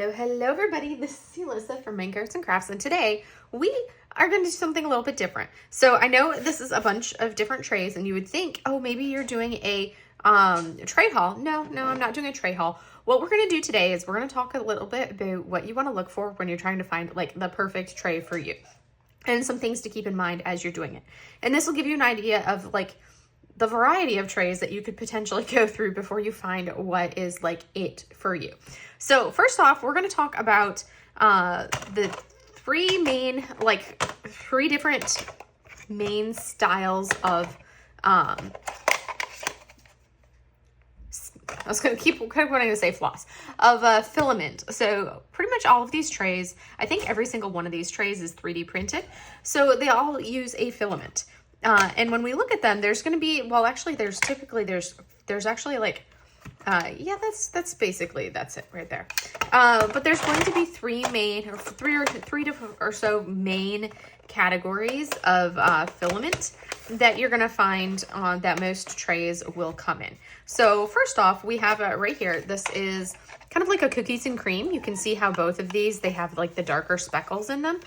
Hello everybody, this is Alyssa from Main Carrots and Crafts, and today we are going to do something a little bit different. So I know this is a bunch of different trays, and you would think, oh, maybe you're doing a tray haul. No, I'm not doing a tray haul. What we're going to do today is we're going to talk a little bit about what you want to look for when you're trying to find like the perfect tray for you, and some things to keep in mind as you're doing it. And this will give you an idea of like the variety of trays that you could potentially go through before you find what is like it for you. So first off, we're going to talk about the three different main styles of I was going to keep kind of wanting to say floss of filament. So pretty much all of these trays, I think every single one of these trays is 3D printed. So they all use a filament. And when we look at them, there's going to be, well, actually there's actually like, yeah, that's it right there. But there's going to be three or so main categories of filament that you're going to find that most trays will come in. So first off, we have right here, this is kind of like a cookies and cream. You can see how both of these, they have like the darker speckles in them.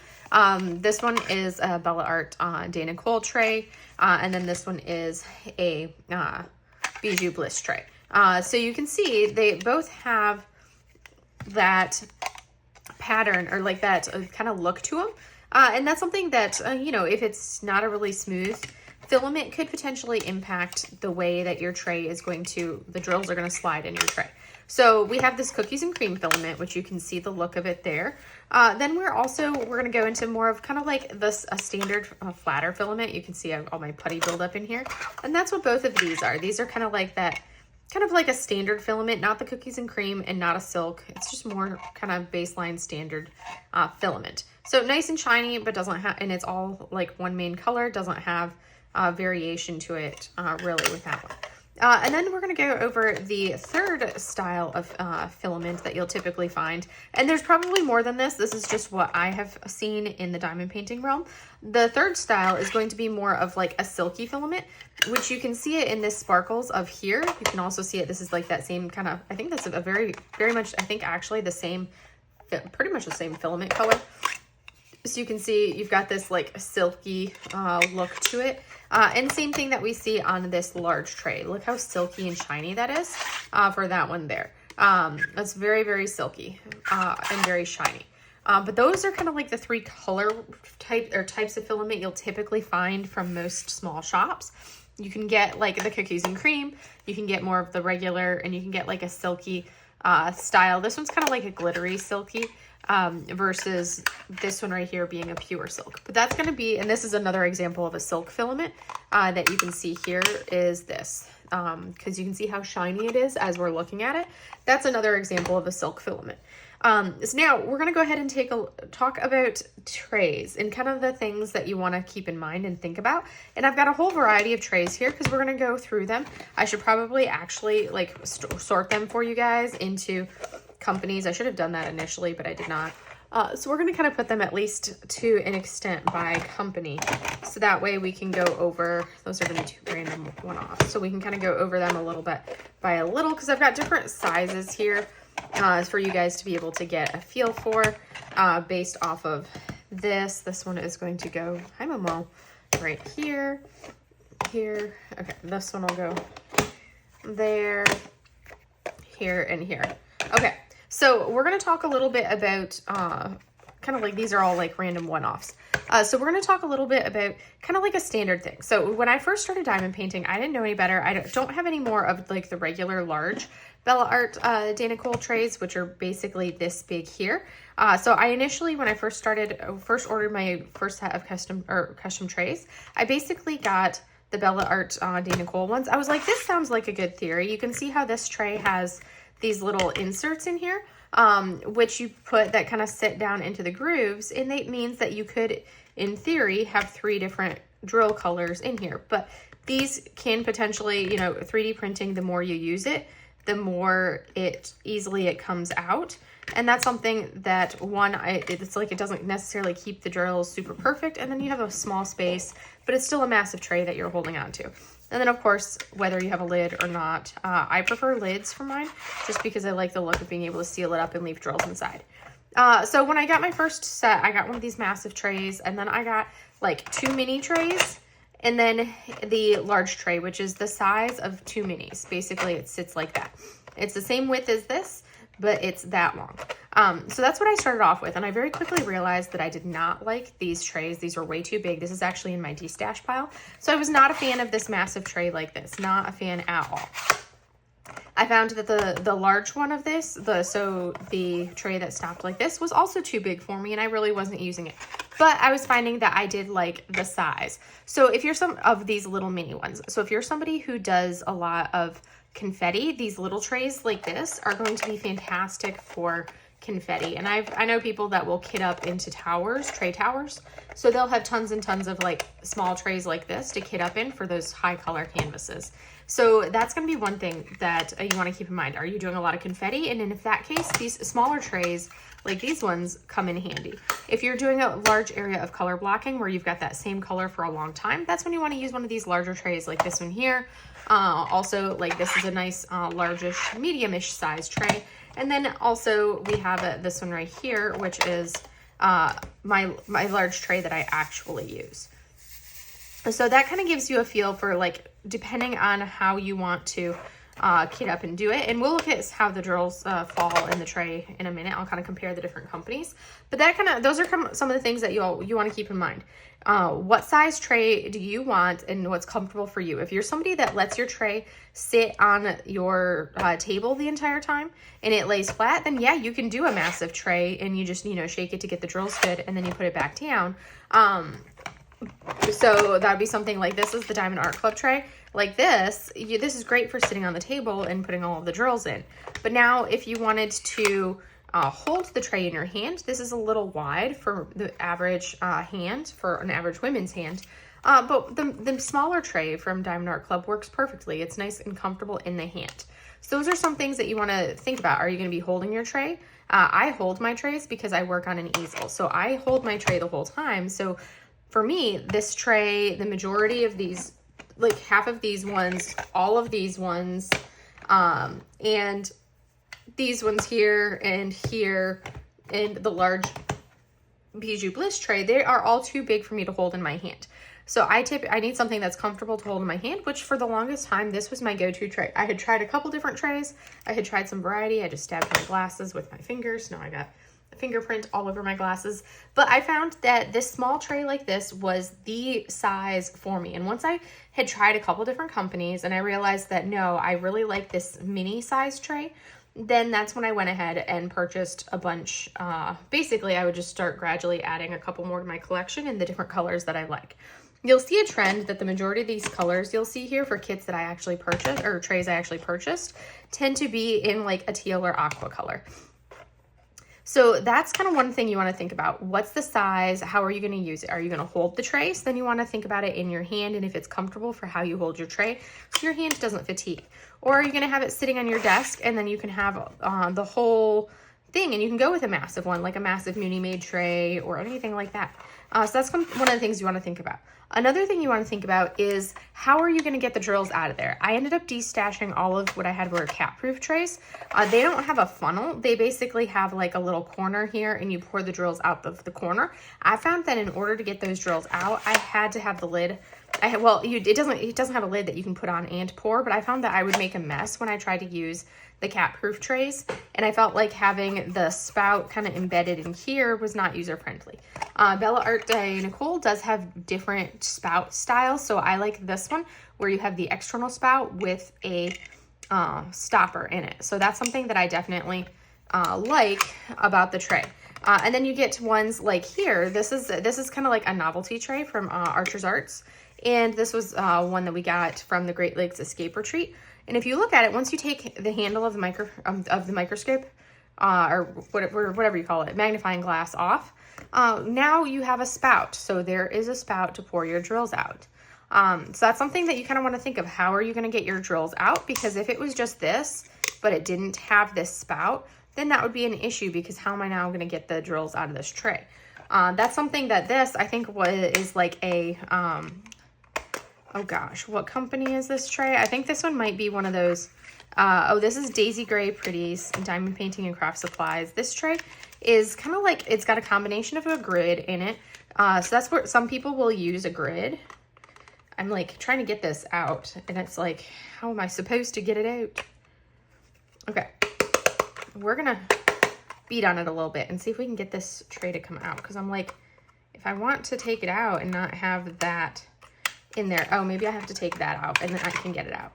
This one is a Bella Art Dana Cole tray, and then this one is a Bijou Bliss tray. So you can see they both have that pattern or like that kind of look to them. And that's something that, you know, if it's not a really smooth filament, could potentially impact the way that your tray is going to, the drills are going to slide in your tray. So we have this cookies and cream filament, which you can see the look of it there. Then we're going to go into more of kind of like this, a standard flatter filament. You can see all my putty buildup in here. And that's what both of these are. These are kind of like that, kind of like a standard filament, not the cookies and cream and not a silk. It's just more kind of baseline standard filament. So nice and shiny, but doesn't have, and it's all like one main color, doesn't have variation to it really with that one. And then we're going to go over the third style of filament that you'll typically find. And there's probably more than this. This is just what I have seen in the diamond painting realm. The third style is going to be more of like a silky filament, which you can see it in this sparkles of here. You can also see it. This is like that same kind of, I think that's a very much, I think actually the same, pretty much the same filament color. So you can see you've got this like silky look to it. And same thing that we see on this large tray. Look how silky and shiny that is for that one there. That's very silky and very shiny. But those are kind of like the three color types of filament you'll typically find from most small shops. You can get like the cookies and cream. You can get more of the regular, and you can get like a silky style. This one's kind of like a glittery silky. Versus this one right here being a pure silk. But that's going to be, and this is another example of a silk filament that you can see here is this, because you can see how shiny it is as we're looking at it. That's another example of a silk filament. So now we're going to go ahead and talk about trays and kind of the things that you want to keep in mind and think about. And I've got a whole variety of trays here because we're going to go through them. I should probably actually like sort them for you guys into companies. I should have done that initially, but I did not. So we're going to kind of put them at least to an extent by company. So that way we can go over, those are going to be two random one-offs. So we can kind of go over them a little bit by a little, because I've got different sizes here for you guys to be able to get a feel for based off of this. This one is going to go, hi Momo, right here. Okay, this one will go there, here, and here. Okay. So we're going to talk a little bit about kind of like, these are all like random one-offs. So we're going to talk a little bit about kind of like a standard thing. So when I first started diamond painting, I didn't know any better. I don't have any more of like the regular large Bella Art Dana Cole trays, which are basically this big here. So I initially, when I first ordered my first set of custom trays, I basically got the Bella Art Dana Cole ones. I was like, this sounds like a good theory. You can see how this tray has these little inserts in here, which you put that kind of sit down into the grooves, and it means that you could, in theory, have three different drill colors in here. But these can potentially, you know, 3D printing, the more you use it, the more easily it comes out. And that's something that it's like it doesn't necessarily keep the drills super perfect, and then you have a small space, but it's still a massive tray that you're holding on to. And then of course, whether you have a lid or not, I prefer lids for mine just because I like the look of being able to seal it up and leave drills inside. So when I got my first set, I got one of these massive trays, and then I got like 2 mini trays, and then the large tray, which is the size of 2 minis. Basically, it sits like that. It's the same width as this, but it's that long. So that's what I started off with, and I very quickly realized that I did not like these trays. These are way too big. This is actually in my de-stash pile. So I was not a fan of this massive tray like this. Not a fan at all. I found that the large one of this, the tray that stopped like this, was also too big for me, and I really wasn't using it. But I was finding that I did like the size. So if you're some of these little mini ones, so if you're somebody who does a lot of confetti, these little trays like this are going to be fantastic for confetti. And I know people that will kit up into towers, tray towers. So they'll have tons and tons of like small trays like this to kit up in for those high color canvases. So that's going to be one thing that you want to keep in mind. Are you doing a lot of confetti? And in that case, these smaller trays like these ones come in handy. If you're doing a large area of color blocking where you've got that same color for a long time, that's when you want to use one of these larger trays like this one here. Also, like this is a nice largish, medium-ish size tray. And then also we have this one right here, which is my large tray that I actually use. So that kind of gives you a feel for like, depending on how you want to kit up and do it. And we'll look at how the drills fall in the tray in a minute. I'll kind of compare the different companies. But those are some of the things that you want to keep in mind. What size tray do you want and what's comfortable for you? If you're somebody that lets your tray sit on your table the entire time and it lays flat, then yeah, you can do a massive tray and you just, shake it to get the drills good and then you put it back down. So that'd be something like this is the Diamond Art Club tray. Like this, this is great for sitting on the table and putting all of the drills in. But now if you wanted to hold the tray in your hand, this is a little wide for the average hand, for an average women's hand. But the smaller tray from Diamond Art Club works perfectly. It's nice and comfortable in the hand. So those are some things that you want to think about. Are you going to be holding your tray? I hold my trays because I work on an easel. So I hold my tray the whole time. So for me, this tray, the majority of these, like half of these ones, all of these ones, and these ones here, and the large Bijou Bliss tray, they are all too big for me to hold in my hand. So I need something that's comfortable to hold in my hand, which for the longest time, this was my go-to tray. I had tried a couple different trays. I had tried some variety. I just stabbed my glasses with my fingers. Now I got a fingerprint all over my glasses. But I found that this small tray like this was the size for me. And once I had tried a couple different companies and I realized that no, I really like this mini size tray, then that's when I went ahead and purchased a bunch. Basically, I would just start gradually adding a couple more to my collection in the different colors that I like. You'll see a trend that the majority of these colors you'll see here for kits that I actually purchased, or trays I actually purchased, tend to be in like a teal or aqua color. So that's kind of one thing you want to think about. What's the size? How are you going to use it? Are you going to hold the tray? So then you want to think about it in your hand and if it's comfortable for how you hold your tray so your hand doesn't fatigue. Or are you going to have it sitting on your desk and then you can have the whole thing and you can go with a massive one, like a massive Muni-made tray or anything like that. So that's one of the things you want to think about. Another thing you want to think about is how are you going to get the drills out of there? I ended up de-stashing all of what I had were cat-proof trays. They don't have a funnel. They basically have like a little corner here and you pour the drills out of the corner. I found that in order to get those drills out, I had to have the lid. It doesn't have a lid that you can put on and pour, but I found that I would make a mess when I tried to use the cat-proof trays, and I felt like having the spout kind of embedded in here was not user-friendly. Bella Art de Nicole does have different spout styles, so I like this one where you have the external spout with a stopper in it. So that's something that I definitely like about the tray. And then you get to ones like here. This is kind of like a novelty tray from Archer's Arts, and this was one that we got from the Great Lakes Escape Retreat. And if you look at it, once you take the handle of the microscope, or whatever you call it, magnifying glass off, now you have a spout. So there is a spout to pour your drills out. So that's something that you kind of want to think of. How are you going to get your drills out? Because if it was just this, but it didn't have this spout, then that would be an issue because how am I now going to get the drills out of this tray? That's something that this, I think, is like a oh gosh, what company is this tray? I think this one might be one of those. Oh, this is Daisy Gray Pretties, Diamond Painting and Craft Supplies. This tray is kind of like, it's got a combination of a grid in it. So that's where some people will use a grid. I'm like trying to get this out and it's like, how am I supposed to get it out? Okay, we're gonna beat on it a little bit and see if we can get this tray to come out. Because I'm like, if I want to take it out and not have that in there, oh, maybe I have to take that out and then I can get it out.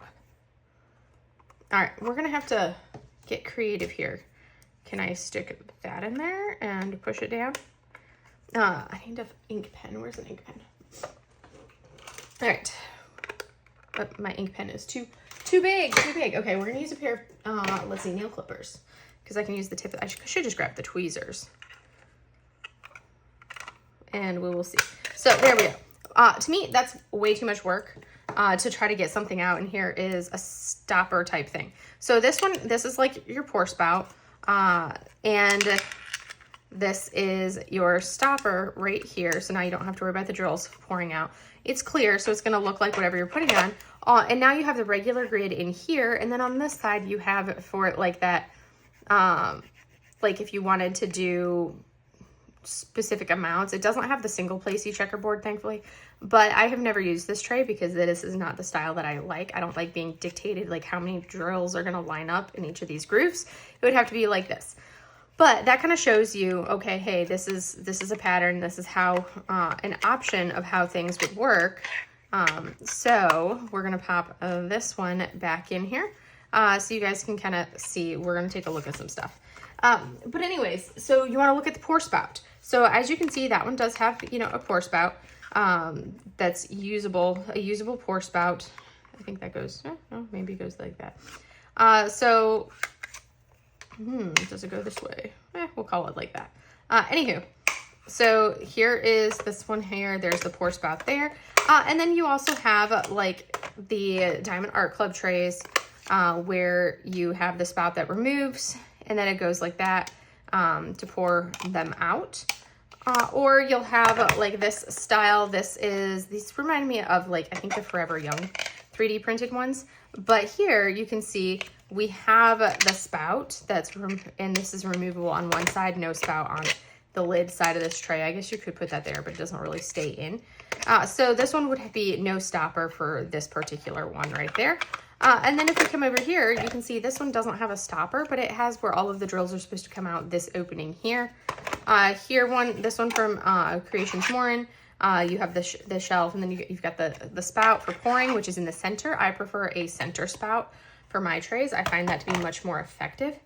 All right, we're gonna have to get creative here. Can I stick that in there and push it down? I need an ink pen. Where's an ink pen? All right, but my ink pen is too big, Okay, we're gonna use a pair of, let's see, nail clippers, because I can use the tip. I should just grab the tweezers. And we will see. So there we go. To me, that's way too much work to try to get something out. And here is a stopper type thing. So this is like your pour spout. And this is your stopper right here. So now you don't have to worry about the drills pouring out. It's clear, so it's going to look like whatever you're putting on. And now you have the regular grid in here. And then on this side, you have it for it like that. Like if you wanted to do specific amounts. It doesn't have the single placey checkerboard, thankfully, but I have never used this tray because this is not the style that I like. I don't like being dictated like how many drills are going to line up in each of these grooves. It would have to be like this. But that kind of shows you, okay, hey, this is a pattern. This is how an option of how things would work. So we're going to pop this one back in here so you guys can kind of see. We're going to take a look at some stuff. But anyways, so you want to look at the pour spout. So as you can see, that one does have, you know, a pour spout that's usable, a usable pour spout. I think that goes, oh, maybe it goes like that. Does it go this way? We'll call it like that. Anywho, so here is this one here. There's the pour spout there. And then you also have like the Diamond Art Club trays where you have the spout that removes and then it goes like that to pour them out. Or you'll have like this style. These remind me of like, I think the Forever Young 3D printed ones. But here you can see we have the spout and this is removable on one side, no spout on the lid side of this tray. I guess you could put that there, but it doesn't really stay in. So this one would be no stopper for this particular one right there. And then if we come over here, you can see this one doesn't have a stopper, but it has where all of the drills are supposed to come out, this opening here. This one from Creations Morin, you have the shelf, and then you've got the spout for pouring, which is in the center. I prefer a center spout for my trays. I find that to be much more effective.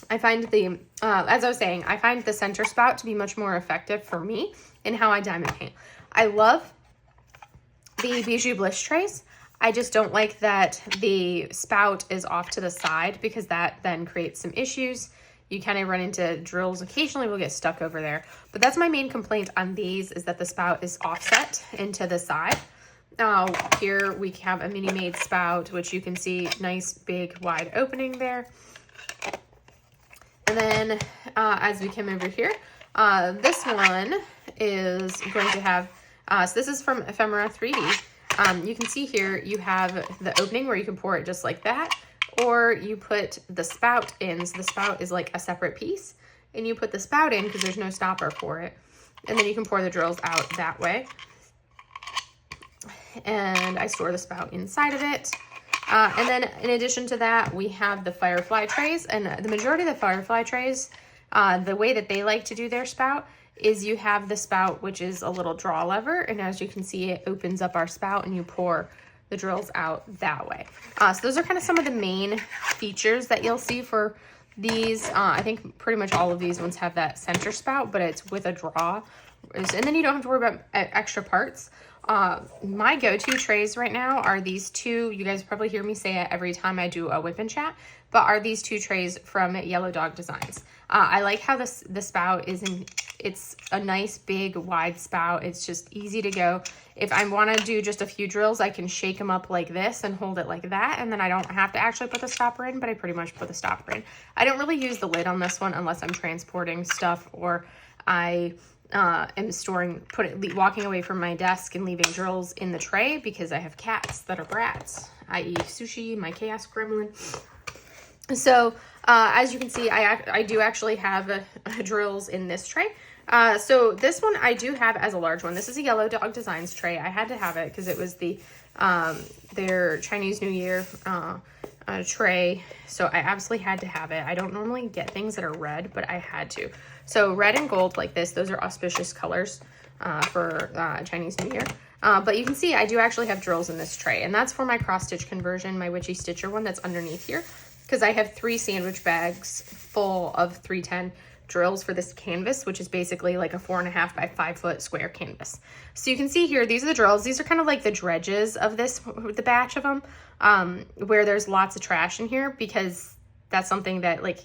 I find as I was saying, I find the center spout to be much more effective for me in how I diamond paint. I love the Bijou Bliss trays. I just don't like that the spout is off to the side because that then creates some issues. You kind of run into drills. Occasionally we'll get stuck over there. But that's my main complaint on these is that the spout is offset into the side. Now here we have a mini made spout, which you can see nice big wide opening there. And then as we come over here, this one is going to have, so this is from Ephemera 3D. You can see here you have the opening where you can pour it just like that, or you put the spout in. So the spout is like a separate piece, and you put the spout in because there's no stopper for it. And then you can pour the drills out that way. And I store the spout inside of it. And then in addition to that, we have the Firefly trays. And the majority of the Firefly trays, the way that they like to do their spout is you have the spout, which is a little draw lever. And as you can see, it opens up our spout and you pour the drills out that way. So those are kind of some of the main features that you'll see for these. I think pretty much all of these ones have that center spout, but it's with a draw. And then you don't have to worry about extra parts. My go-to trays right now are these two. You guys probably hear me say it every time I do a whip and chat, but are these two trays from Yellow Dog Designs. I like how the spout it's a nice big wide spout. It's just easy to go. If I want to do just a few drills, I can shake them up like this and hold it like that, and then I don't have to actually put the stopper in, but I pretty much put the stopper in. I don't really use the lid on this one unless I'm transporting stuff or I am walking away from my desk and leaving drills in the tray because I have cats that are brats, i.e. Sushi, my chaos gremlin. So as you can see, I do actually have drills in this tray. So this one I do have as a large one. This is a Yellow Dog Designs tray. I had to have it because it was their Chinese New Year tray. So I absolutely had to have it. I don't normally get things that are red, but I had to. So red and gold like this, those are auspicious colors for Chinese New Year. But you can see I do actually have drills in this tray, and that's for my cross stitch conversion, my Witchy Stitcher one that's underneath here, because I have 3 sandwich bags full of 310 drills for this canvas, which is basically like a 4.5 by 5 foot square canvas. So you can see here, these are the drills. These are kind of like the dredges of the batch of them, where there's lots of trash in here, because that's something that, like,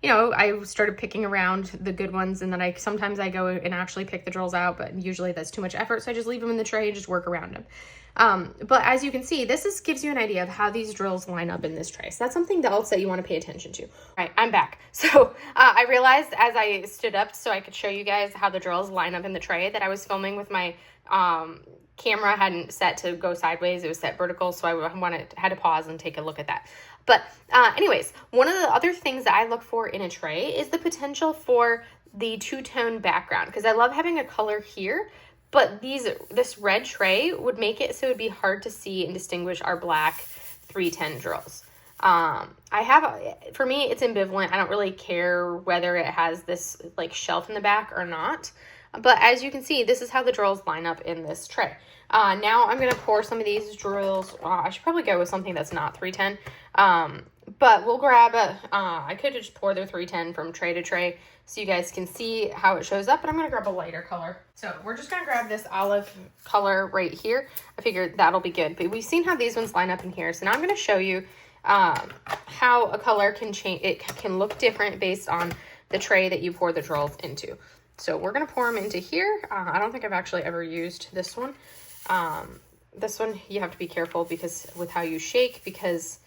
you know, I started picking around the good ones, and then sometimes I go and actually pick the drills out, but usually that's too much effort, so I just leave them in the tray and just work around them. But as you can see, this gives you an idea of how these drills line up in this tray. So that's something else that you want to pay attention to. All right, I'm back. So I realized as I stood up so I could show you guys how the drills line up in the tray that I was filming with my camera hadn't set to go sideways. It was set vertical, so I had to pause and take a look at that. But anyways, one of the other things that I look for in a tray is the potential for the two-tone background, because I love having a color here, but this red tray would make it so it would be hard to see and distinguish our black 310 drills. For me, it's ambivalent. I don't really care whether it has this like shelf in the back or not. But as you can see, this is how the drills line up in this tray. Now I'm going to pour some of these drills. I should probably go with something that's not 310. But we'll grab I could just pour the 310 from tray to tray so you guys can see how it shows up. But I'm going to grab a lighter color. So we're just going to grab this olive color right here. I figured that'll be good. But we've seen how these ones line up in here. So now I'm going to show you how a color can change. It can look different based on the tray that you pour the drills into. So we're going to pour them into here. I don't think I've actually ever used this one. This one you have to be careful because with how you shake, because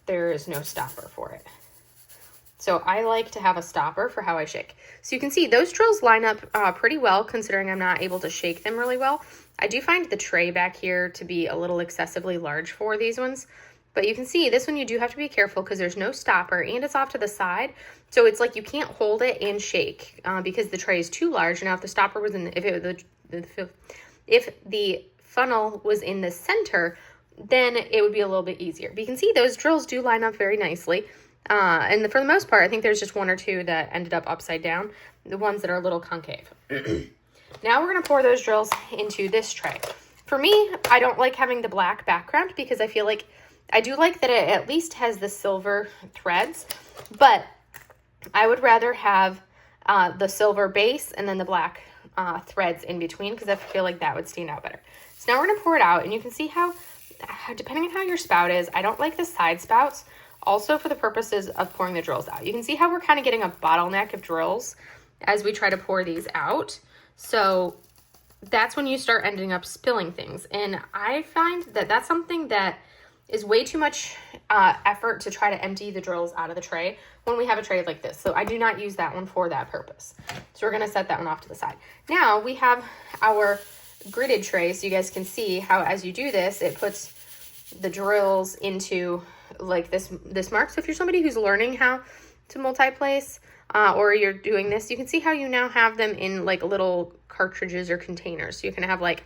there is no stopper for it. So I like to have a stopper for how I shake. So you can see those drills line up pretty well, considering I'm not able to shake them really well. I do find the tray back here to be a little excessively large for these ones. But you can see this one you do have to be careful because there's no stopper and it's off to the side. So it's like you can't hold it and shake because the tray is too large. Now if the stopper was in, if the funnel was in the center, then it would be a little bit easier. But you can see those drills do line up very nicely. And for the most part, I think there's just 1 or 2 that ended up upside down, the ones that are a little concave. Now we're going to pour those drills into this tray. For me, I don't like having the black background because I feel like I do like that it at least has the silver threads, but I would rather have the silver base and then the black threads in between because I feel like that would stand out better. So now we're going to pour it out, and you can see how, depending on how your spout is, I don't like the side spouts, also for the purposes of pouring the drills out. You can see how we're kind of getting a bottleneck of drills as we try to pour these out. So that's when you start ending up spilling things. And I find that that's something that is way too much effort to try to empty the drills out of the tray when we have a tray like this. So I do not use that one for that purpose. So we're going to set that one off to the side. Now we have our gridded tray, so you guys can see how as you do this, it puts the drills into like this mark. So if you're somebody who's learning how to multi-place or you're doing this, you can see how you now have them in like little cartridges or containers. So you can have like,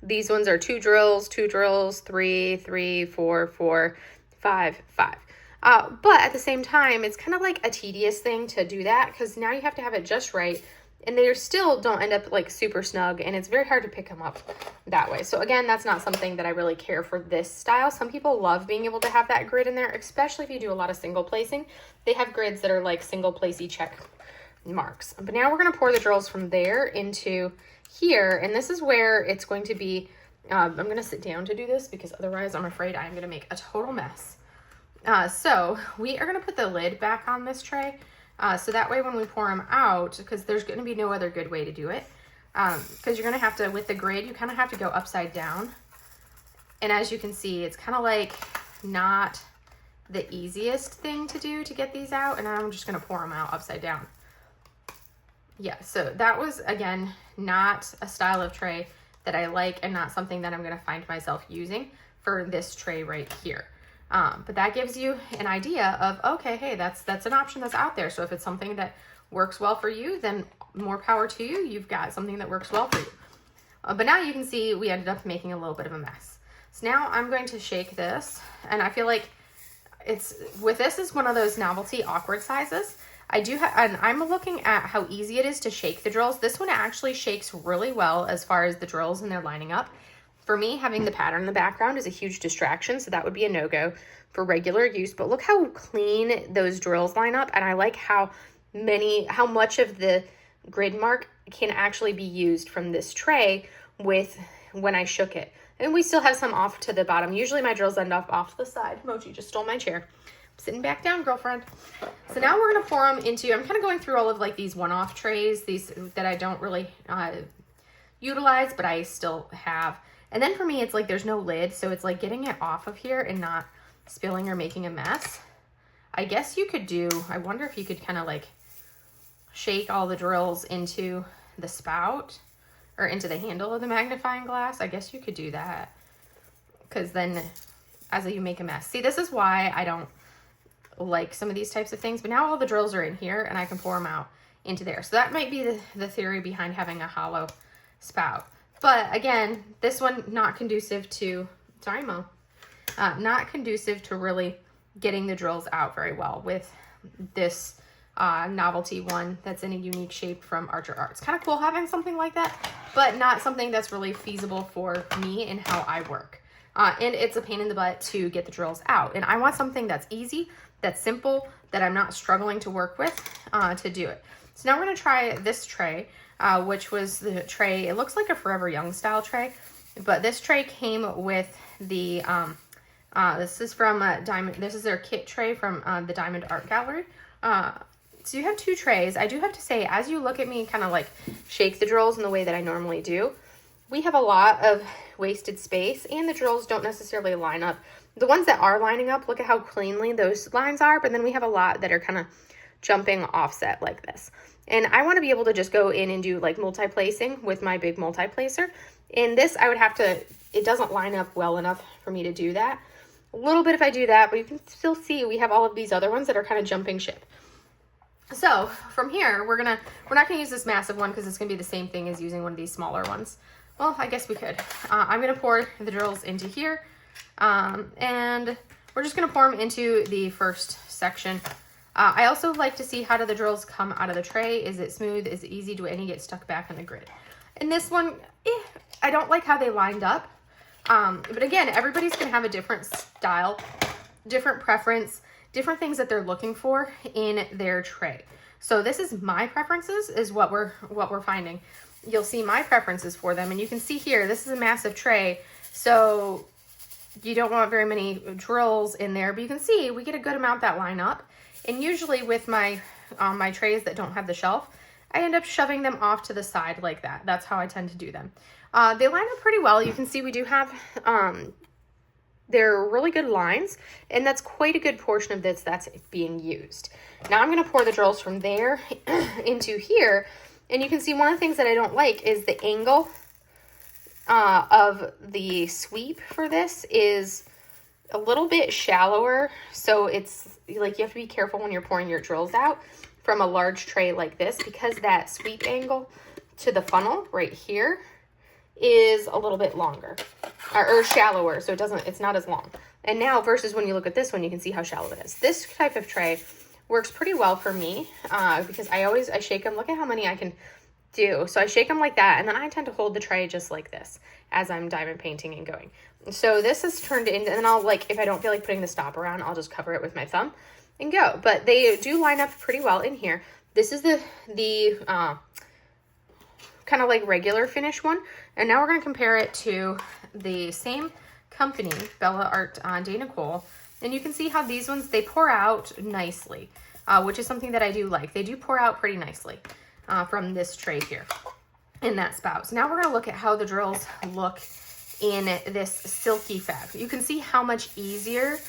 these ones are 2 drills, 3, 3, 4, 4, 5, 5. But at the same time, it's kind of like a tedious thing to do that because now you have to have it just right. And they still don't end up like super snug, and it's very hard to pick them up that way. So again, that's not something that I really care for this style. Some people love being able to have that grid in there, especially if you do a lot of single placing. They have grids that are like single placey check marks. But now we're going to pour the drills from there into here, and this is where it's going to be, I'm going to sit down to do this because otherwise I'm afraid I'm going to make a total mess. So we are going to put the lid back on this tray. So that way when we pour them out, because there's going to be no other good way to do it, because you're going to have to, with the grid, you kind of have to go upside down. And as you can see, it's kind of like not the easiest thing to do to get these out. And I'm just going to pour them out upside down. Yeah, so that was, again, not a style of tray that I like and not something that I'm going to find myself using for this tray right here. But that gives you an idea of, okay, hey, that's an option that's out there. So if it's something that works well for you, then more power to you. You've got something that works well for you. But now you can see we ended up making a little bit of a mess. So now I'm going to shake this, and I feel like this is one of those novelty awkward sizes. And I'm looking at how easy it is to shake the drills. This one actually shakes really well as far as the drills and they're lining up. For me, having the pattern in the background is a huge distraction, so that would be a no-go for regular use. But look how clean those drills line up, and I like how much of the grid mark can actually be used from this tray with when I shook it. And we still have some off to the bottom. Usually my drills end up off to the side. Mochi just stole my chair. I'm sitting back down, girlfriend. So now we're gonna pour them into, I'm kind of going through all of like these one-off trays, these that I don't really utilize, but I still have. And then for me, it's like there's no lid, so it's like getting it off of here and not spilling or making a mess. I guess you could I wonder if you could kind of like shake all the drills into the spout or into the handle of the magnifying glass. I guess you could do that, because then as you make a mess. See, this is why I don't like some of these types of things, but now all the drills are in here and I can pour them out into there. So that might be the theory behind having a hollow spout. But again, this one not conducive to, sorry Mo, not conducive to really getting the drills out very well with this novelty one that's in a unique shape from Archer Art. It's kind of cool having something like that, but not something that's really feasible for me and how I work. And it's a pain in the butt to get the drills out. And I want something that's easy, that's simple, that I'm not struggling to work with to do it. So now we're gonna try this tray, which was the tray, it looks like a Forever Young style tray, but this tray came with the, this is from Diamond, this is their kit tray from the Diamond Art Gallery. So you have two trays. I do have to say, as you look at me kind of like shake the drills in the way that I normally do, we have a lot of wasted space and the drills don't necessarily line up. The ones that are lining up, look at how cleanly those lines are, but then we have a lot that are kind of jumping offset like this. And I want to be able to just go in and do like multi-placing with my big multi-placer. In this, I would have to, it doesn't line up well enough for me to do that. A little bit if I do that, but you can still see we have all of these other ones that are kind of jumping ship. So from here, we're not gonna use this massive one because it's gonna be the same thing as using one of these smaller ones. Well, I guess we could. I'm gonna pour the drills into here, and we're just gonna pour them into the first section. I also like to see how do the drills come out of the tray. Is it smooth? Is it easy? Do any get stuck back in the grid? And this one, I don't like how they lined up. But again, everybody's gonna have a different style, different preference, different things that they're looking for in their tray. So this is my preferences, is what we're finding. You'll see my preferences for them, and you can see here, this is a massive tray, so you don't want very many drills in there, but you can see we get a good amount that line up. And usually with my my trays that don't have the shelf, I end up shoving them off to the side like that. That's how I tend to do them. They line up pretty well. You can see we do have they're really good lines, and that's quite a good portion of this that's being used. Now I'm going to pour the drills from there into here, and you can see one of the things that I don't like is the angle of the sweep for this is a little bit shallower, so it's like you have to be careful when you're pouring your drills out from a large tray like this, because that sweep angle to the funnel right here is a little bit longer or shallower, so it's not as long. And now versus when you look at this one, you can see how shallow it is. This type of tray works pretty well for me because I shake them. Look at how many I can do. So I shake them like that, and then I tend to hold the tray just like this as I'm diamond painting and going. So this is turned into, and then I'll, like, if I don't feel like putting the stopper on, I'll just cover it with my thumb and go. But they do line up pretty well in here. This is the kind of like regular finish one. And now we're going to compare it to the same company, Bella Art de Nicole. And you can see how these ones, they pour out nicely, which is something that I do like. They do pour out pretty nicely from this tray here in that spout. So now we're going to look at how the drills look in this silky fabric. You can see how much easier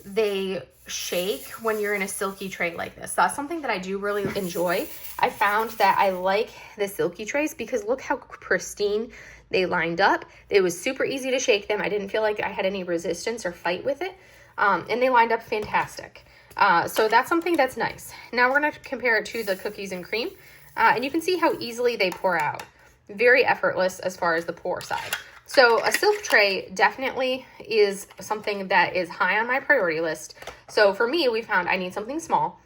they shake when you're in a silky tray like this. That's something that I do really enjoy. I found that I like the silky trays because look how pristine they lined up. It was super easy to shake them. I didn't feel like I had any resistance or fight with it. And they lined up fantastic. So that's something that's nice. Now we're going to compare it to the cookies and cream. And you can see how easily they pour out. Very effortless as far as the pour side. So a silk tray definitely is something that is high on my priority list. So for me, we found I need something small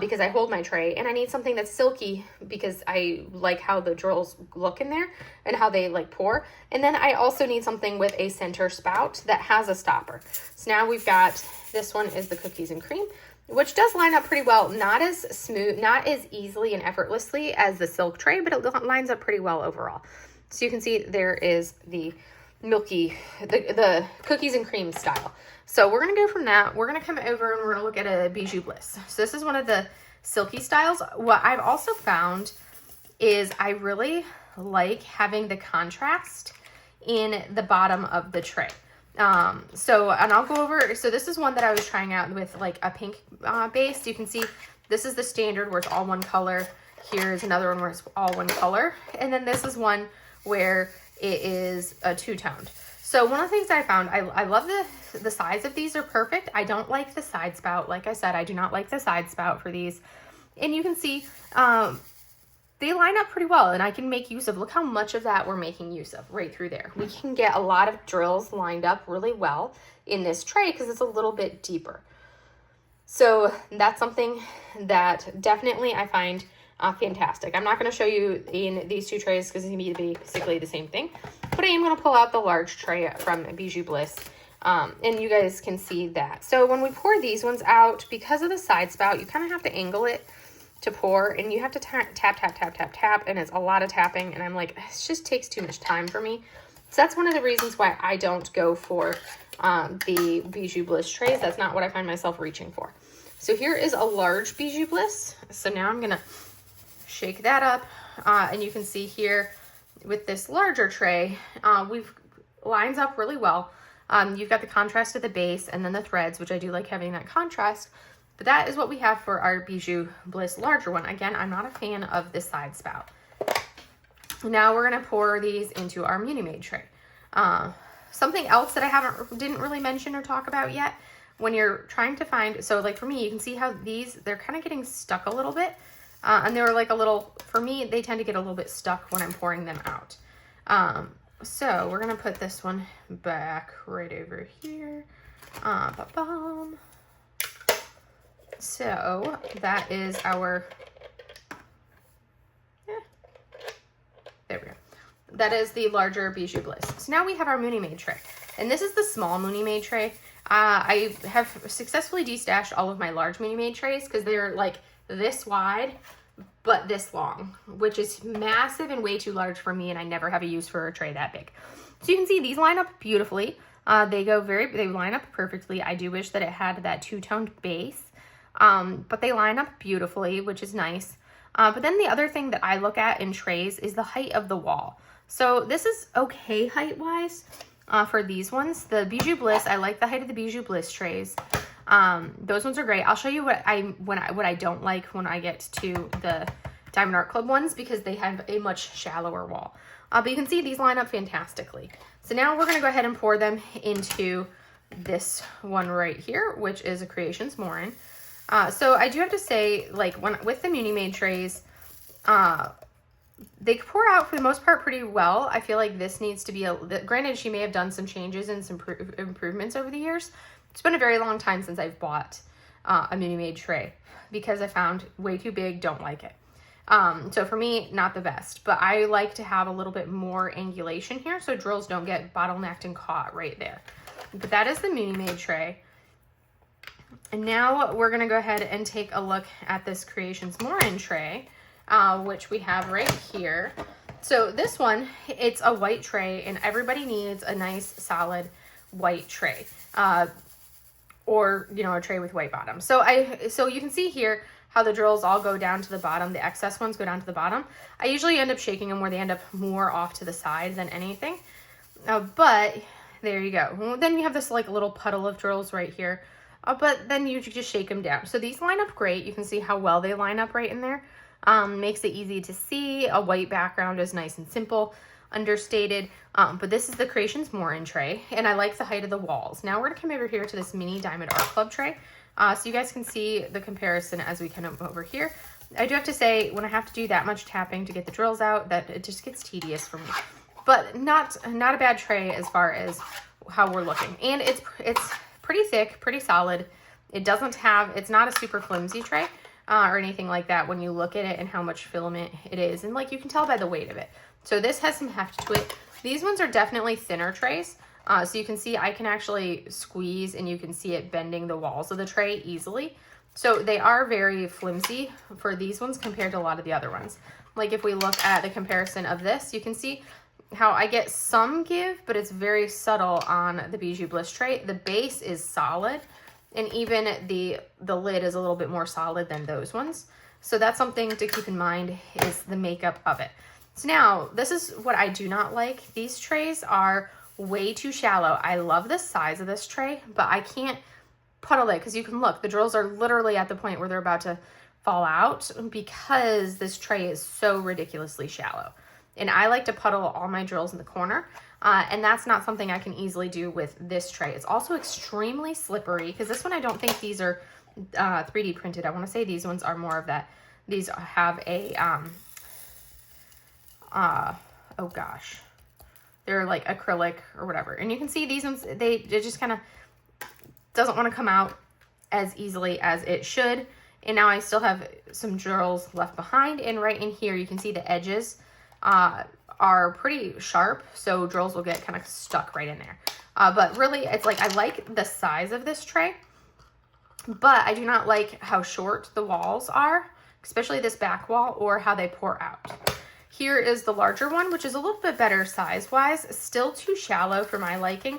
because I hold my tray, and I need something that's silky because I like how the drills look in there and how they like pour. And then I also need something with a center spout that has a stopper. So now we've got, this one is the cookies and cream, which does line up pretty well. Not as smooth, not as easily and effortlessly as the silk tray, but it lines up pretty well overall. So you can see there is the milky, the cookies and cream style. So we're going to go from that. We're going to come over and we're going to look at a Bijou Bliss. So this is one of the silky styles. What I've also found is I really like having the contrast in the bottom of the tray. And I'll go over, so this is one that I was trying out with like a pink base. You can see this is the standard where it's all one color. Here's another one where it's all one color. And then this is one where it is a two-toned. So one of the things I found, I love the size of these are perfect. I don't like the side spout. Like I said, I do not like the side spout for these. And you can see they line up pretty well, and I can make use of, look how much of that we're making use of right through there. We can get a lot of drills lined up really well in this tray because it's a little bit deeper. So that's something that definitely I find fantastic. I'm not going to show you in these two trays because it's going to be basically the same thing, but I am going to pull out the large tray from Bijou Bliss, and you guys can see that. So when we pour these ones out, because of the side spout, you kind of have to angle it to pour, and you have to tap, tap, tap, tap, tap, and it's a lot of tapping, and I'm like, it just takes too much time for me. So that's one of the reasons why I don't go for the Bijou Bliss trays. That's not what I find myself reaching for. So here is a large Bijou Bliss. So now I'm going to shake that up, and you can see here with this larger tray, we've lines up really well. You've got the contrast of the base and then the threads, which I do like having that contrast, but that is what we have for our Bijou Bliss larger one. Again, I'm not a fan of this side spout. Now we're going to pour these into our Muni Made tray. Something else that I didn't really mention or talk about yet, when you're trying to find, so like for me, you can see how they're kind of getting stuck a little bit. And they were like a little, for me, they tend to get a little bit stuck when I'm pouring them out. So we're going to put this one back right over here. So that is our, there we go. That is the larger Bijou Bliss. So now we have our Muni Made tray. And this is the small Muni Made tray. I have successfully destashed all of my large Muni Made trays because they're like this wide but this long, which is massive and way too large for me, and I never have a use for a tray that big. So you can see these line up beautifully. They line up perfectly. I do wish that it had that two-toned base, but they line up beautifully, which is nice. But then the other thing that I look at in trays is the height of the wall. So this is okay height-wise for these ones. The Bijou Bliss, I like the height of the Bijou Bliss trays. Those ones are great. I'll show you what I don't like when I get to the Diamond Art Club ones because they have a much shallower wall. But you can see these line up fantastically. So now we're going to go ahead and pour them into this one right here, which is a Creations Morin. So I do have to say, like with the Muni Made trays, they pour out for the most part pretty well. I feel like this needs to be granted, she may have done some changes and some improvements over the years. It's been a very long time since I've bought a Muni Made tray because I found way too big, don't like it. So for me, not the best, but I like to have a little bit more angulation here so drills don't get bottlenecked and caught right there. But that is the Muni Made tray. And now we're gonna go ahead and take a look at this Creations Morin tray, which we have right here. So this one, it's a white tray, and everybody needs a nice solid white tray. Or, you know, a tray with white bottom. So you can see here how the drills all go down to the bottom. The excess ones go down to the bottom. I usually end up shaking them where they end up more off to the side than anything. But there you go. Then you have this like little puddle of drills right here. but then you just shake them down. So these line up great. You can see how well they line up right in there. Makes it easy to see. A white background is nice and simple, understated. But this is the Creations Morin tray, and I like the height of the walls. Now we're gonna come over here to this mini Diamond Art Club tray, so you guys can see the comparison as we come over here. I do have to say, when I have to do that much tapping to get the drills out, that it just gets tedious for me. But not a bad tray as far as how we're looking. And it's pretty thick, pretty solid. It's not a super flimsy tray or anything like that when you look at it and how much filament it is. And like you can tell by the weight of it. So this has some heft to it. These ones are definitely thinner trays. So you can see I can actually squeeze and you can see it bending the walls of the tray easily. So they are very flimsy for these ones compared to a lot of the other ones. Like if we look at the comparison of this, you can see how I get some give, but it's very subtle on the Bijou Bliss tray. The base is solid, and even the lid is a little bit more solid than those ones. So that's something to keep in mind, is the makeup of it. So now, this is what I do not like. These trays are way too shallow. I love the size of this tray, but I can't puddle it, because you can look, the drills are literally at the point where they're about to fall out because this tray is so ridiculously shallow. And I like to puddle all my drills in the corner, and that's not something I can easily do with this tray. It's also extremely slippery, because this one, I don't think these are 3D printed. I want to say these ones are more of that. These have a, oh gosh, they're like acrylic or whatever. And you can see these ones, it just kind of doesn't want to come out as easily as it should. And now I still have some drills left behind, and right in here you can see the edges are pretty sharp, so drills will get kind of stuck right in there. But really, it's like, I like the size of this tray, but I do not like how short the walls are, especially this back wall, or how they pour out. Here is the larger one, which is a little bit better size-wise, still too shallow for my liking.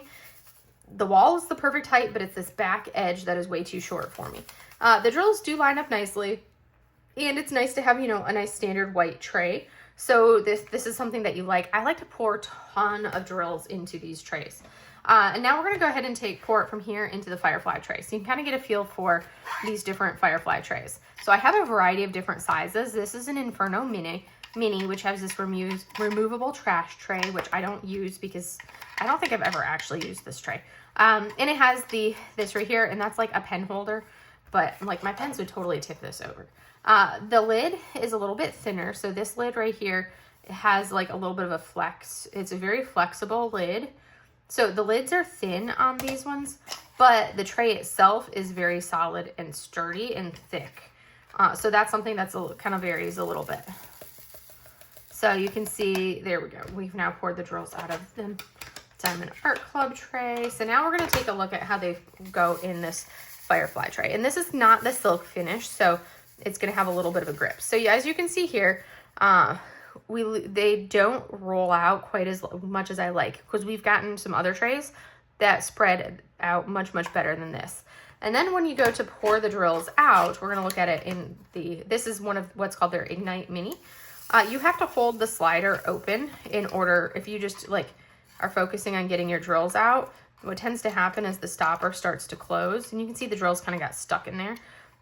The wall is the perfect height, but it's this back edge that is way too short for me. The drills do line up nicely, and it's nice to have, you know, a nice standard white tray. So this is something that you like. I like to pour a ton of drills into these trays. And now we're going to go ahead and pour it from here into the Firefly tray. So you can kind of get a feel for these different Firefly trays. So I have a variety of different sizes. This is an Inferno Mini, which has this removable trash tray, which I don't use because I don't think I've ever actually used this tray. And it has this right here, and that's like a pen holder, but like my pens would totally tip this over. The lid is a little bit thinner. So this lid right here has like a little bit of a flex. It's a very flexible lid. So the lids are thin on these ones, but the tray itself is very solid and sturdy and thick. So that's something that's kind of varies a little bit. So you can see, there we go. We've now poured the drills out of the Diamond Art Club tray. So now we're going to take a look at how they go in this Firefly tray. And this is not the silk finish, so it's going to have a little bit of a grip. So yeah, as you can see here, they don't roll out quite as much as I like, because we've gotten some other trays that spread out much, much better than this. And then when you go to pour the drills out, we're going to look at it in this is one of what's called their Ignite Mini. You have to hold the slider open in order, if you just like are focusing on getting your drills out, what tends to happen is the stopper starts to close, and you can see the drills kind of got stuck in there.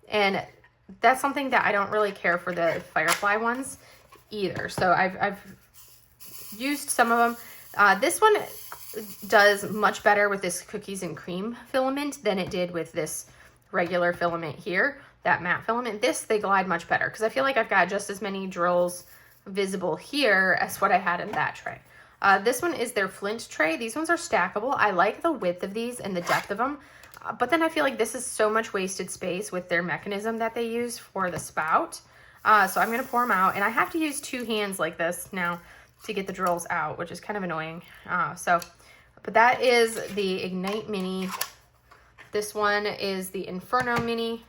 And that's something that I don't really care for the Firefly ones either. So I've used some of them. This one does much better with this cookies and cream filament than it did with this regular filament here, that matte filament. They glide much better, because I feel like I've got just as many drills visible here as what I had in that tray. This one is their Flint tray. These ones are stackable. I like the width of these and the depth of them. But then I feel like this is so much wasted space with their mechanism that they use for the spout. So I'm going to pour them out. And I have to use two hands like this now to get the drills out, which is kind of annoying. But that is the Ignite Mini. This one is the Inferno Mini.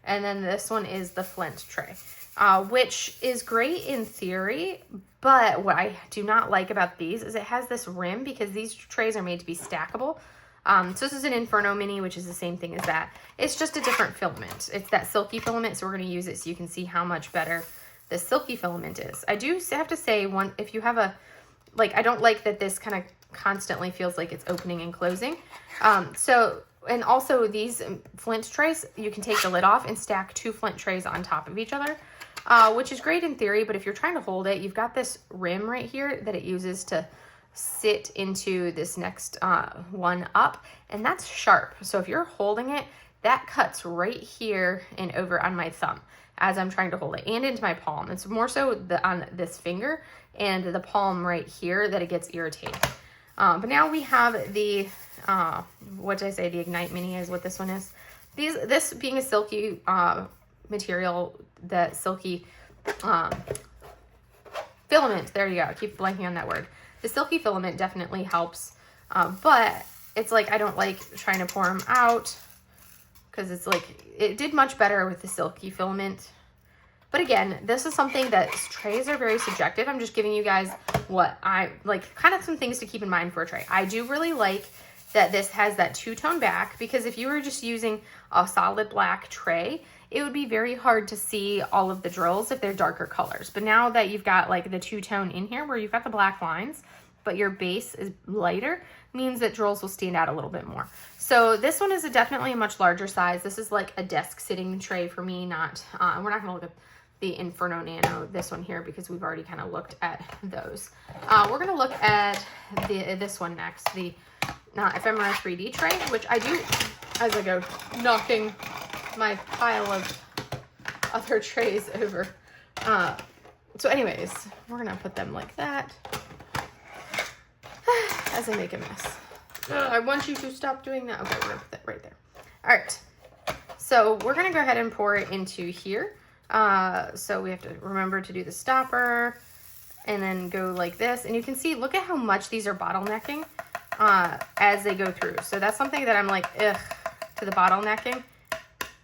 And then this one is the Flint tray, which is great in theory. But what I do not like about these is it has this rim, because these trays are made to be stackable. So this is an Inferno Mini, which is the same thing as that. It's just a different filament. It's that silky filament, so we're going to use it so you can see how much better the silky filament is. I do have to say, if you have I don't like that this kind of constantly feels like it's opening and closing. So And also these flint trays, you can take the lid off and stack 2 flint trays on top of each other, which is great in theory, but if you're trying to hold it, you've got this rim right here that it uses to sit into this next one up, and that's sharp. So if you're holding it, that cuts right here and over on my thumb as I'm trying to hold it, and into my palm. It's more so on this finger and the palm right here that it gets irritating. But now we have the, what did I say? The Ignite Mini is what this one is. This being a silky material, that silky filament, there you go, I keep blanking on that word. The silky filament definitely helps, but it's like I don't like trying to pour them out because it's like, it did much better with the silky filament. But again, this is something that trays are very subjective. I'm just giving you guys what I like, kind of some things to keep in mind for a tray. I do really like that this has that 2-tone back, because if you were just using a solid black tray, it would be very hard to see all of the drills if they're darker colors. But now that you've got like the 2-tone in here where you've got the black lines, but your base is lighter, means that drills will stand out a little bit more. So this one is definitely a much larger size. This is like a desk sitting tray for me, not, we're not gonna look at the Inferno Nano, this one here, because we've already kind of looked at those. We're gonna look at this one next, the Ephemera 3D tray, which I do, as I go knocking my pile of other trays over. So anyways, we're gonna put them like that as I make a mess. I want you to stop doing that. Okay, we're gonna put that right there. All right, so we're gonna go ahead and pour it into here. So we have to remember to do the stopper and then go like this. And you can see, look at how much these are bottlenecking as they go through. So that's something that I'm like, ugh, to the bottlenecking.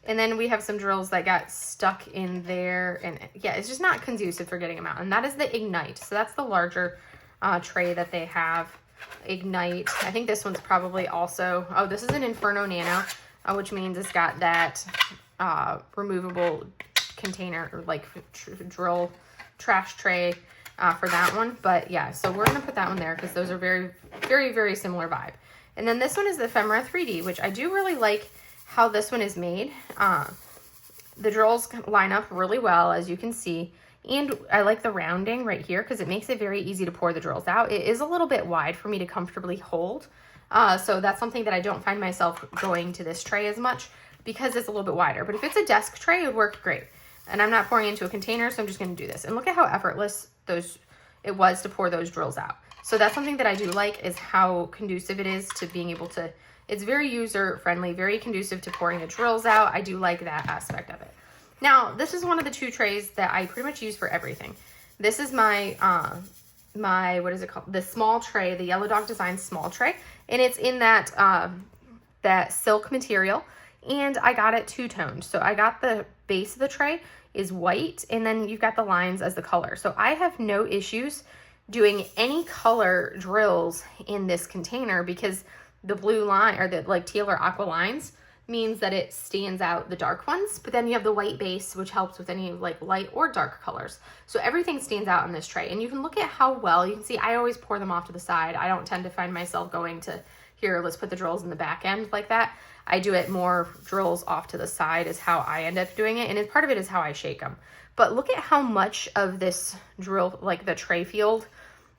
And then we have some drills that got stuck in there, and yeah, it's just not conducive for getting them out. And that is the Ignite. So that's the larger tray that they have. Ignite. I think this one's probably also, oh, this is an Inferno Nano, which means it's got that removable container, or like drill trash tray for that one. But yeah, so we're gonna put that one there because those are very, very, very similar vibe. And then this one is the Ephemera 3D, which I do really like how this one is made. The drills line up really well, as you can see. And I like the rounding right here because it makes it very easy to pour the drills out. It is a little bit wide for me to comfortably hold. So that's something that I don't find myself going to this tray as much because it's a little bit wider. But if it's a desk tray, it would work great. And I'm not pouring into a container, so I'm just gonna do this. And look at how effortless it was to pour those drills out. So that's something that I do like, is how conducive it is to being able to, it's very user friendly, very conducive to pouring the drills out. I do like that aspect of it. Now, this is one of the 2 trays that I pretty much use for everything. This is my, what is it called? The small tray, the Yellow Dog Design small tray. And it's in that, that silk material. And I got it 2-toned. So I got the base of the tray is white, and then you've got the lines as the color. So I have no issues doing any color drills in this container because the blue line, or the like teal or aqua lines, means that it stands out the dark ones, but then you have the white base, which helps with any like light or dark colors. So everything stands out on this tray, and you can look at how well, you can see I always pour them off to the side. I don't tend to find myself going to, here, let's put the drills in the back end like that. I do it more drills off to the side is how I end up doing it, and part of it is how I shake them. But look at how much of this drill, like the tray field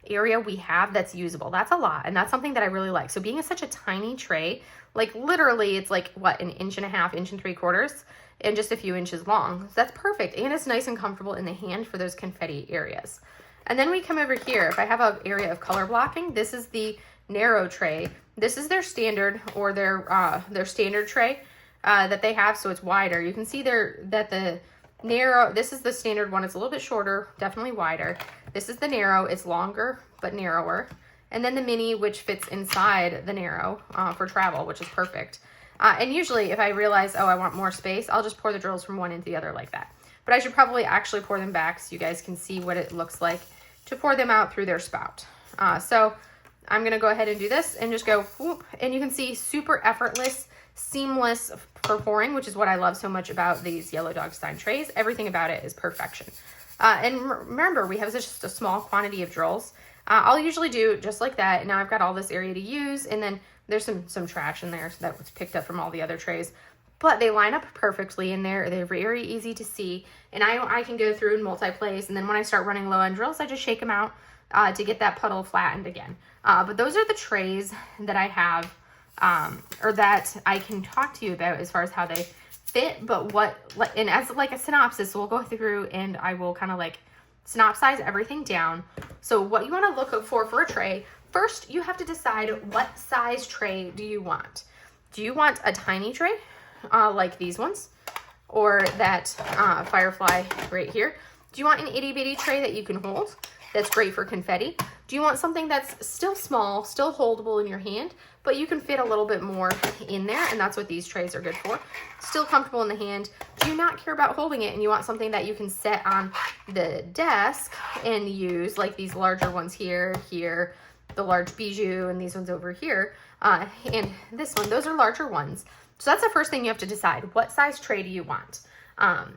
area we have that's usable. That's a lot, and that's something that I really like. So being such a tiny tray, like literally it's like what, 1.5 inches, 1 3/4 inches, and just a few inches long. So that's perfect, and it's nice and comfortable in the hand for those confetti areas. And then we come over here. If I have an area of color blocking, this is the narrow tray. This is their standard, or their standard tray that they have, so it's wider. You can see there that the narrow, this is the standard one. It's a little bit shorter, definitely wider. This is the narrow. It's longer but narrower. And then the mini, which fits inside the narrow for travel, which is perfect. And usually if I realize, oh, I want more space, I'll just pour the drills from one into the other like that. But I should probably actually pour them back so you guys can see what it looks like to pour them out through their spout. So I'm gonna go ahead and do this and just go whoop, and you can see super effortless, seamless for pouring, which is what I love so much about these Yellow Dog Design trays. Everything about it is perfection. And remember, we have just a small quantity of drills. I'll usually do just like that. Now I've got all this area to use, and then There's some trash in there, so that was picked up from all the other trays. But they line up perfectly in there. They're very easy to see. And I can go through and multi-place. And then when I start running low on drills, I just shake them out to get that puddle flattened again. But those are the trays that I have, or that I can talk to you about as far as how they fit. But and as like a synopsis, we'll go through and I will kind of like synopsize everything down. So what you want to look for a tray, first you have to decide what size tray do you want. Do you want a tiny tray? Like these ones, or that Firefly right here? Do you want an itty bitty tray that you can hold? That's great for confetti. Do you want something that's still small, still holdable in your hand, but you can fit a little bit more in there? And that's what these trays are good for. Still comfortable in the hand. Do you not care about holding it and you want something that you can set on the desk and use, like these larger ones here, the large bijou, and these ones over here, and this one? Those are larger ones. So that's the first thing you have to decide. What size tray do you want?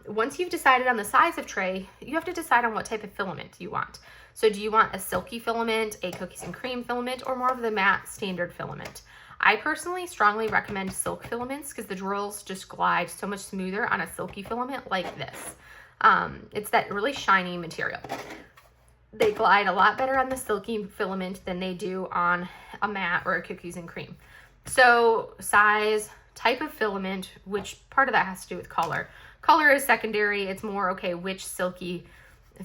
Once you've decided on the size of tray, you have to decide on what type of filament you want. So do you want a silky filament, a cookies and cream filament, or more of the matte standard filament? I personally strongly recommend silk filaments because the drills just glide so much smoother on a silky filament like this. It's that really shiny material. They glide a lot better on the silky filament than they do on a matte or a cookies and cream. So size, type of filament, which part of that has to do with color. Color is secondary. It's more, okay, which silky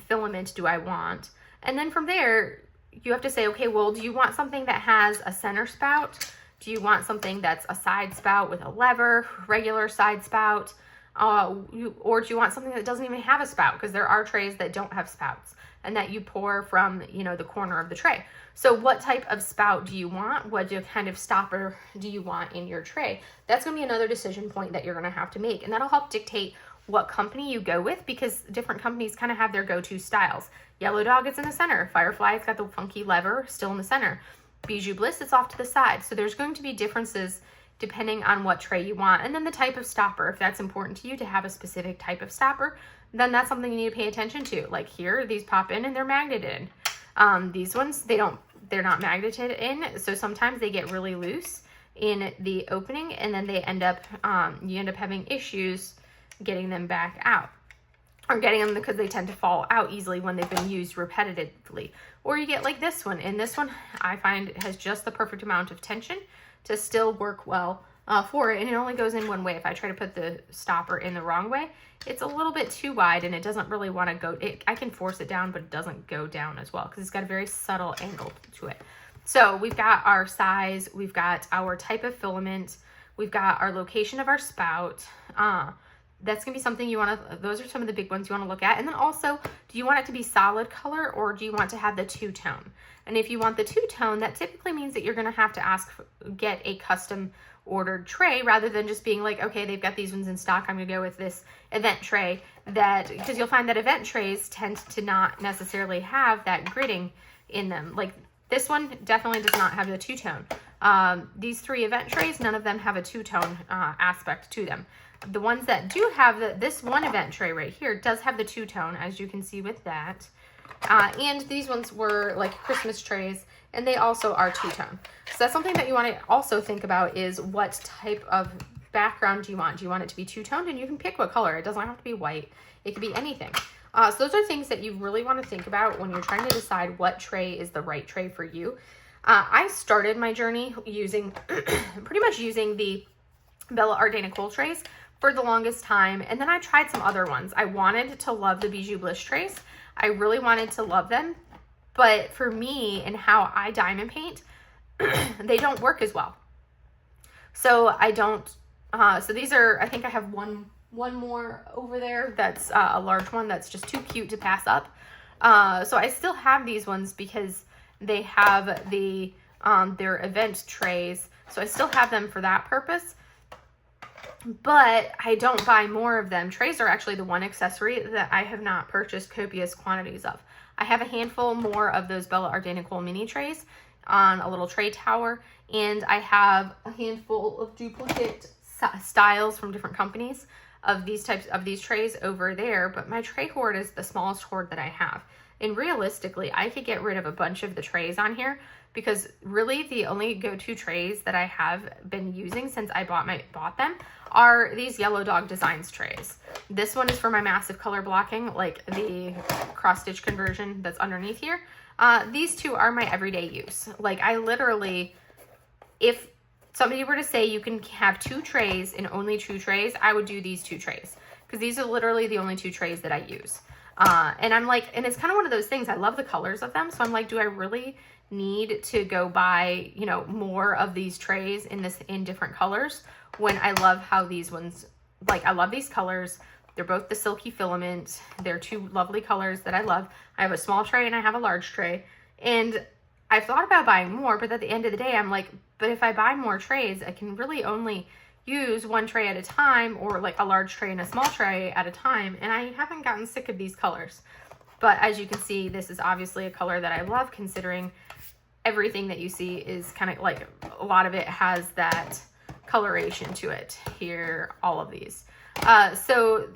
filament do I want? And then from there, you have to say, okay, well, do you want something that has a center spout? Do you want something that's a side spout with a lever, regular side spout? Or do you want something that doesn't even have a spout? Because there are trays that don't have spouts and that you pour from, the corner of the tray. So what type of spout do you want? What kind of stopper do you want in your tray? That's going to be another decision point that you're going to have to make. And that'll help dictate what company you go with, because different companies kind of have their go-to styles. Yellow Dog, it's in the center. Firefly, it's got the funky lever still in the center. Bijou Bliss, it's off to the side. So there's going to be differences depending on what tray you want. And then the type of stopper, if that's important to you to have a specific type of stopper, then that's something you need to pay attention to. Like here, these pop in and they're magneted in. These ones, they're not magneted in. So sometimes they get really loose in the opening and then they end up, you end up having issues getting them back out, or getting them because they tend to fall out easily when they've been used repetitively. Or you get like this one, and this one I find has just the perfect amount of tension to still work well for it, and it only goes in one way. If I try to put the stopper in the wrong way, it's a little bit too wide and it doesn't really want to go. I can force it down, but it doesn't go down as well because it's got a very subtle angle to it. So we've got our size, we've got our type of filament, we've got our location of our spout. That's going to be something you want to, those are some of the big ones you want to look at. And then also, do you want it to be solid color or do you want to have the two-tone? And if you want the two-tone, that typically means that you're going to have to get a custom ordered tray rather than just being like, okay, they've got these ones in stock, I'm going to go with this event tray. Because you'll find that event trays tend to not necessarily have that gridding in them. Like this one definitely does not have the two-tone. These three event trays, none of them have a two-tone aspect to them. The ones that do have this one event tray right here does have the two-tone, as you can see with that. And these ones were like Christmas trays, and they also are two-tone. So that's something that you want to also think about, is what type of background do you want? Do you want it to be two-toned? And you can pick what color. It doesn't have to be white. It could be anything. So those are things that you really want to think about when you're trying to decide what tray is the right tray for you. I started my journey using, pretty much using the Bella Ardena Cool trays for the longest time, and then I tried some other ones. I wanted to love the Bijou Bliss trays. I really wanted to love them, but for me and how I diamond paint, they don't work as well. So I don't, so these are, I think I have one more over there that's a large one that's just too cute to pass up. So I still have these ones because they have the their event trays, so I still have them for that purpose. But I don't buy more of them. Trays are actually the one accessory that I have not purchased copious quantities of. I have a handful more of those Bella Ardena Cool mini trays on a little tray tower, and I have a handful of duplicate styles from different companies of these types of these trays over there, but my tray hoard is the smallest hoard that I have. And realistically, I could get rid of a bunch of the trays on here because really the only go-to trays that I have been using since I bought them are these Yellow Dog Designs trays. This one is for my massive color blocking, like the cross stitch conversion that's underneath here. These two are my everyday use. Like I literally, if somebody were to say you can have 2 trays and only 2 trays, I would do these 2 trays, because these are literally the only 2 trays that I use. And I'm like, and it's kind of one of those things, I love the colors of them. So I'm like, do I really need to go buy, you know, more of these trays in different colors, when I love how these ones, like I love these colors. They're both the silky filament. They're 2 lovely colors that I love. I have a small tray and I have a large tray. And I've thought about buying more, but at the end of the day, I'm like, but if I buy more trays, I can really only use 1 tray at a time, or like a large tray and a small tray at a time. And I haven't gotten sick of these colors. But as you can see, this is obviously a color that I love, considering everything that you see is kind of like, a lot of it has that coloration to it here, all of these. So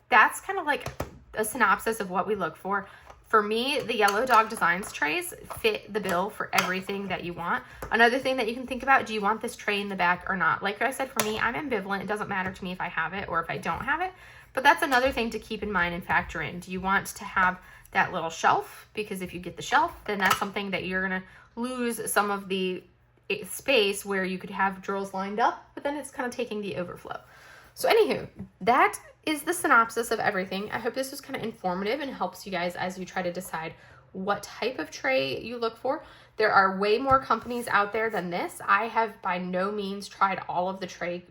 that's kind of like a synopsis of what we look for. For me, the Yellow Dog Designs trays fit the bill for everything that you want. Another thing that you can think about, do you want this tray in the back or not? Like I said, for me, I'm ambivalent. It doesn't matter to me if I have it or if I don't have it. But that's another thing to keep in mind and factor in. Do you want to have that little shelf? Because if you get the shelf, then that's something that you're going to lose some of the space where you could have drills lined up, but then it's kind of taking the overflow. So anywho, that is the synopsis of everything. I hope this was kind of informative and helps you guys as you try to decide what type of tray you look for. There are way more companies out there than this. I have by no means tried all of the tray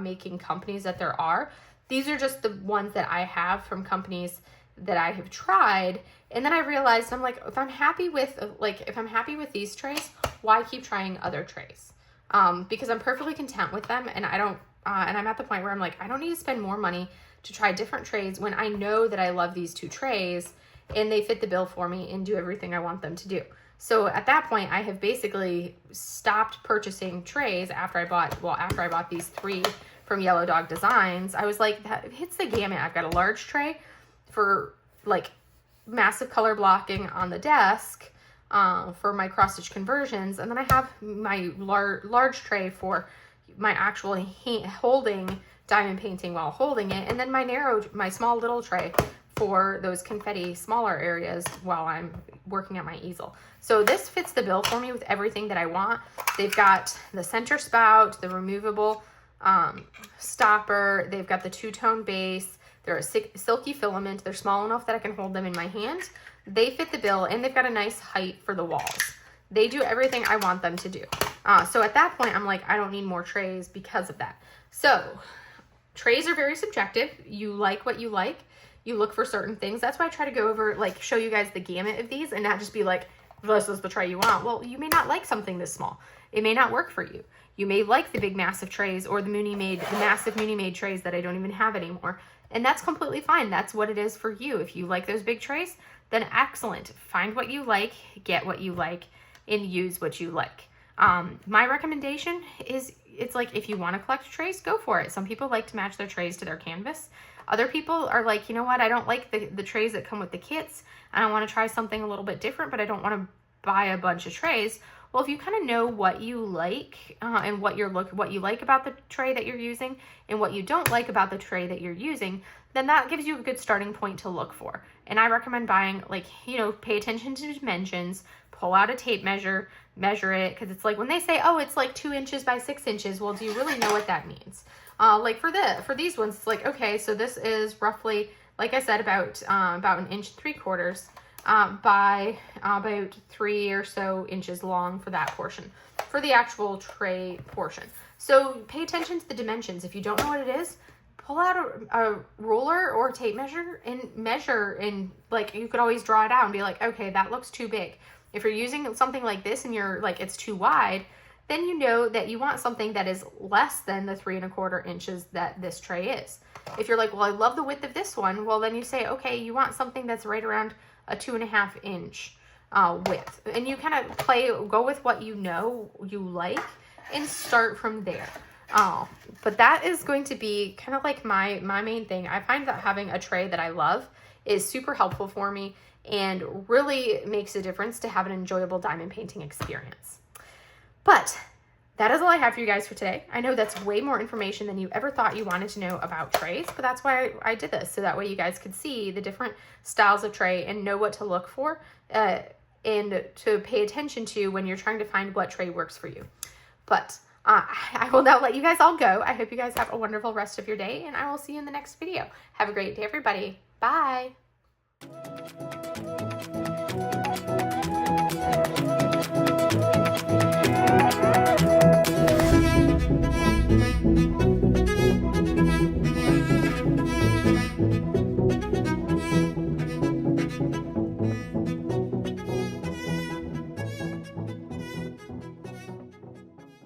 making companies that there are. These are just the ones that I have from companies that I have tried. And then I realized, I'm like, if I'm happy with these trays, why keep trying other trays? Because I'm perfectly content with them, and I don't, and I'm at the point where I'm like, I don't need to spend more money to try different trays when I know that I love these 2 trays and they fit the bill for me and do everything I want them to do. So at that point, I have basically stopped purchasing trays after I bought these 3 from Yellow Dog Designs. I was like, that hits the gamut. I've got a large tray for like massive color blocking on the desk for my cross stitch conversions, and then I have my large tray for my actual holding diamond painting while holding it, and then my small little tray for those confetti smaller areas while I'm working at my easel. So this fits the bill for me with everything that I want. They've got the center spout, the removable stopper, they've got the 2-tone base, they're a silky filament, they're small enough that I can hold them in my hand. They fit the bill, and they've got a nice height for the walls. They do everything I want them to do. So at that point, I'm like, I don't need more trays because of that. So trays are very subjective. You like what you like. You look for certain things. That's why I try to go over, like, show you guys the gamut of these and not just be like, this is the tray you want. Well, you may not like something this small. It may not work for you. You may like the big massive trays or the massive Mooney made trays that I don't even have anymore. And that's completely fine. That's what it is for you. If you like those big trays, then excellent. Find what you like, get what you like, and use what you like. My recommendation is, it's like, if you want to collect trays, go for it. Some people like to match their trays to their canvas. Other people are like, you know what, I don't like the trays that come with the kits. I want to try something a little bit different, but I don't want to buy a bunch of trays. Well, if you kind of know what you like and what you like about the tray that you're using and what you don't like about the tray that you're using, then that gives you a good starting point to look for. And I recommend buying, like, you know, pay attention to dimensions, pull out a tape measure, measure it, because it's like when they say, oh, it's like 2 inches by 6 inches. Well, do you really know what that means? Like for these ones, it's like, okay, so this is roughly, like I said, about 1 3/4 inches by about 3 or so inches long for that portion, for the actual tray portion. So pay attention to the dimensions. If you don't know what it is, pull out a ruler or a tape measure and measure, and like, you could always draw it out and be like, okay, that looks too big. If you're using something like this and you're like, it's too wide, then you know that you want something that is less than the 3 1/4 inches that this tray is. If you're like, well, I love the width of this one, well, then you say, okay, you want something that's right around a 2.5 inch width. And you kind of go with what you know you like and start from there. But that is going to be kind of like my main thing. I find that having a tray that I love is super helpful for me. and really makes a difference to have an enjoyable diamond painting experience. But that is all I have for you guys for today. I know that's way more information than you ever thought you wanted to know about trays, but that's why I did this, so that way you guys could see the different styles of tray and know what to look for and to pay attention to when you're trying to find what tray works for you. But I will now let you guys all go. I hope you guys have a wonderful rest of your day, and I will see you in the next video. Have a great day, everybody. Bye.